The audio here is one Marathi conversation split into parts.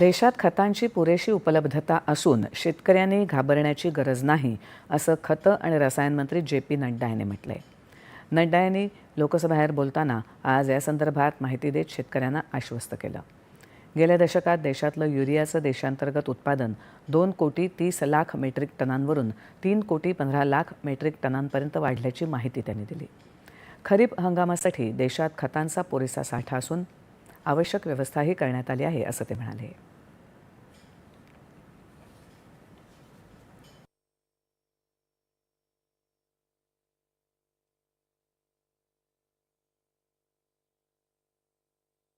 देशात खतांची पुरेशी उपलब्धता असून शेतकऱ्यांनी घाबरण्याची गरज नाही, असं खतं आणि रसायन मंत्री जे.पी. नड्डा यांनी म्हटलंय. नड्डा यांनी लोकसभेबाहेर बोलताना आज या संदर्भात माहिती देत शेतकऱ्यांना आश्वस्त केलं. गेल्या दशकात देशातलं युरियाचं देशांतर्गत उत्पादन 2,30,00,000 मेट्रिक टनांवरून 3,15,00,000 मेट्रिक टनांपर्यंत वाढल्याची माहिती त्यांनी दिली. खरीप हंगामासाठी देशात खतांचा पुरेसा साठा असून आवश्यक व्यवस्थाही करण्यात आली आहे, असं ते म्हणाले.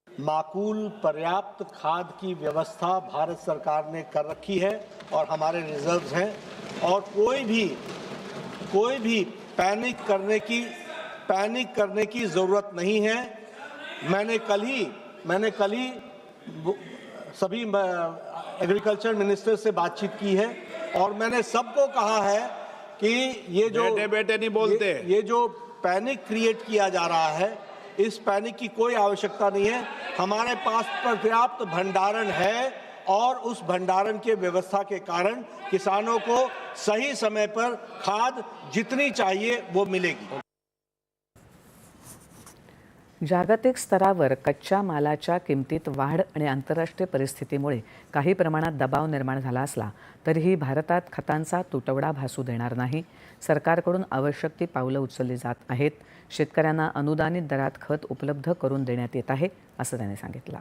माकूल पर्याप्त खाद की व्यवस्था भारत सरकार ने कर रखी है और हमारे रिजर्व्स हैं और कोई भी पैनिक करने की जरूरत नहीं है। मैंने कल ही सभी एग्रीकल्चर मिनिस्टर से बातचीत की है और मैंने सबको कहा है कि ये जो बेटे नहीं बोलते, ये जो पैनिक क्रिएट किया जा रहा है, इस पैनिक की कोई आवश्यकता नहीं है। हमारे पास पर्याप्त भंडारण है और उस भंडारण के व्यवस्था के कारण किसानों को सही समय पर खाद जितनी चाहिए वो मिलेगी. जागतिक स्तरावर कच्च्या मालाच्या किमतीत वाढ आणि आंतरराष्ट्रीय परिस्थितीमुळे काही प्रमाणात दबाव निर्माण झाला असला तरीही भारतात खतांचा तुटवडा भासू देणार नाही. सरकारकडून आवश्यक ती पावलं उचलली जात आहेत. शेतकऱ्यांना अनुदानित दरात खत उपलब्ध करून देण्यात येत आहे, असं त्यांनी सांगितलं.